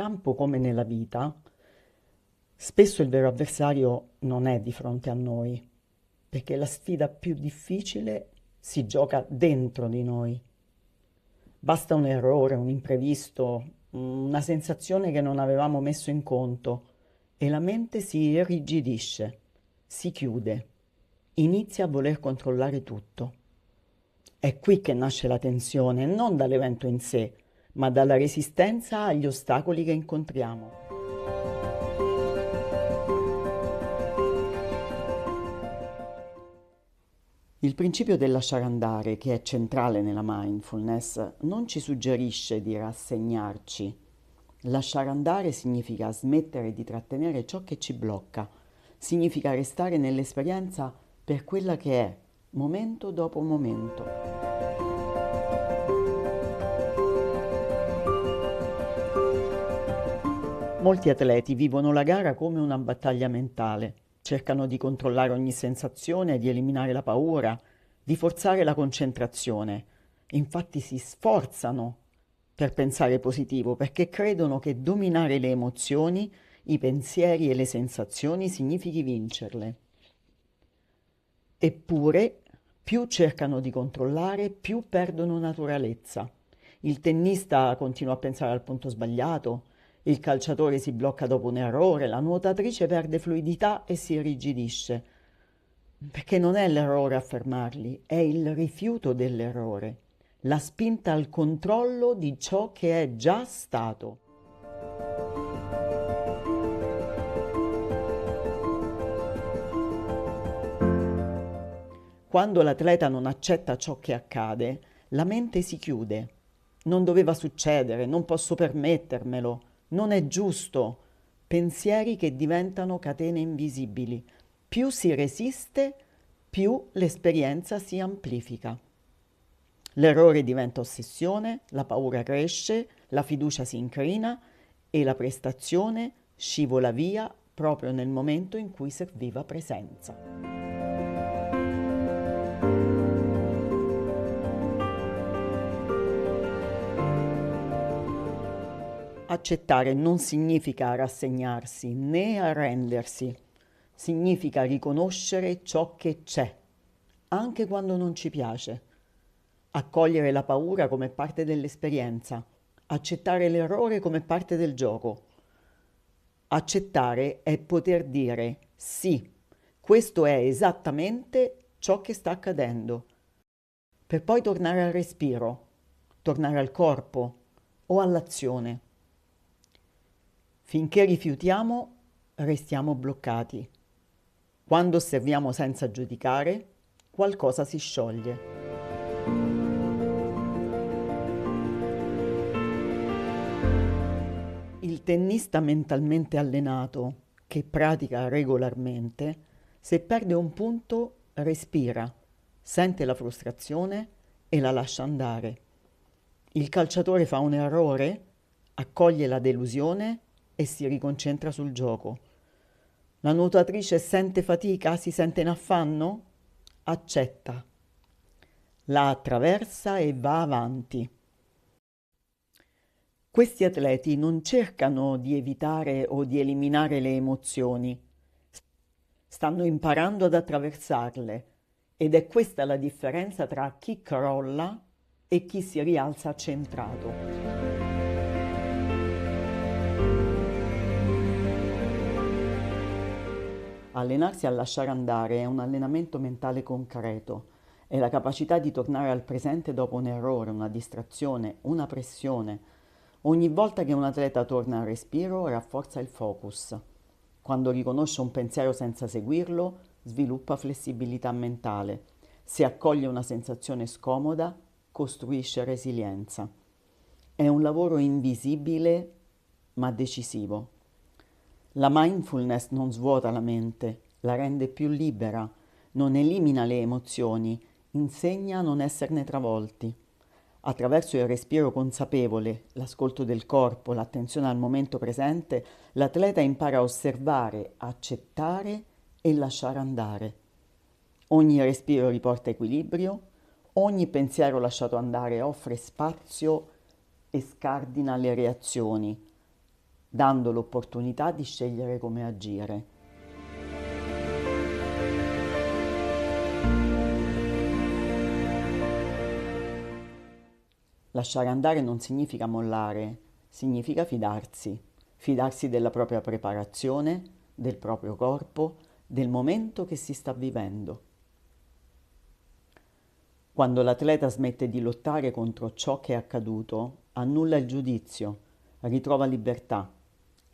campo come nella vita, spesso il vero avversario non è di fronte a noi, perché la sfida più difficile si gioca dentro di noi. Basta un errore, un imprevisto, una sensazione che non avevamo messo in conto e la mente si irrigidisce, si chiude, inizia a voler controllare tutto. È qui che nasce la tensione, non dall'evento in sé, ma dalla resistenza agli ostacoli che incontriamo. Il principio del lasciare andare, che è centrale nella mindfulness, non ci suggerisce di rassegnarci. Lasciare andare significa smettere di trattenere ciò che ci blocca, significa restare nell'esperienza per quella che è, momento dopo momento. Molti atleti vivono la gara come una battaglia mentale, cercano di controllare ogni sensazione, di eliminare la paura, di forzare la concentrazione. Infatti si sforzano per pensare positivo perché credono che dominare le emozioni, i pensieri e le sensazioni significhi vincerle. Eppure, più cercano di controllare, più perdono naturalezza. Il tennista continua a pensare al punto sbagliato, il calciatore si blocca dopo un errore, la nuotatrice perde fluidità e si irrigidisce. Perché non è l'errore a fermarli, è il rifiuto dell'errore, la spinta al controllo di ciò che è già stato. Quando l'atleta non accetta ciò che accade, la mente si chiude. Non doveva succedere, non posso permettermelo, non è giusto. Pensieri che diventano catene invisibili. Più si resiste, più l'esperienza si amplifica. L'errore diventa ossessione, la paura cresce, la fiducia si incrina e la prestazione scivola via proprio nel momento in cui serviva presenza. Accettare non significa rassegnarsi né arrendersi, significa riconoscere ciò che c'è, anche quando non ci piace. Accogliere la paura come parte dell'esperienza, accettare l'errore come parte del gioco. Accettare è poter dire sì, questo è esattamente ciò che sta accadendo, per poi tornare al respiro, tornare al corpo o all'azione. Finché rifiutiamo, restiamo bloccati. Quando osserviamo senza giudicare, qualcosa si scioglie. Il tennista mentalmente allenato, che pratica regolarmente, se perde un punto, respira, sente la frustrazione e la lascia andare. Il calciatore fa un errore, accoglie la delusione e si riconcentra sul gioco. La nuotatrice sente fatica, si sente in affanno? Accetta, la attraversa e va avanti. Questi atleti non cercano di evitare o di eliminare le emozioni, stanno imparando ad attraversarle ed è questa la differenza tra chi crolla e chi si rialza centrato. Allenarsi a lasciare andare è un allenamento mentale concreto, è la capacità di tornare al presente dopo un errore, una distrazione, una pressione. Ogni volta che un atleta torna al respiro, rafforza il focus. Quando riconosce un pensiero senza seguirlo, sviluppa flessibilità mentale. Se accoglie una sensazione scomoda, costruisce resilienza. È un lavoro invisibile ma decisivo. La mindfulness non svuota la mente, la rende più libera, non elimina le emozioni, insegna a non esserne travolti. Attraverso il respiro consapevole, l'ascolto del corpo, l'attenzione al momento presente, l'atleta impara a osservare, accettare e lasciare andare. Ogni respiro riporta equilibrio, ogni pensiero lasciato andare offre spazio e scardina le reazioni. dando l'opportunità di scegliere come agire. Lasciare andare non significa mollare, significa fidarsi. Fidarsi della propria preparazione, del proprio corpo, del momento che si sta vivendo. Quando l'atleta smette di lottare contro ciò che è accaduto, annulla il giudizio, ritrova libertà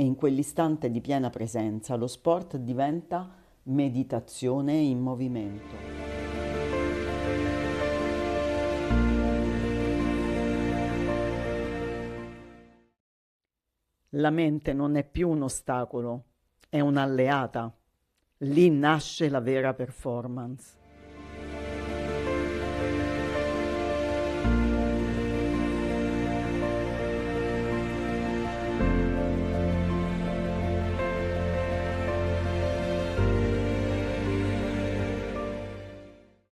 e in quell'istante di piena presenza lo sport diventa meditazione in movimento. La mente non è più un ostacolo, è un'alleata. Lì nasce la vera performance.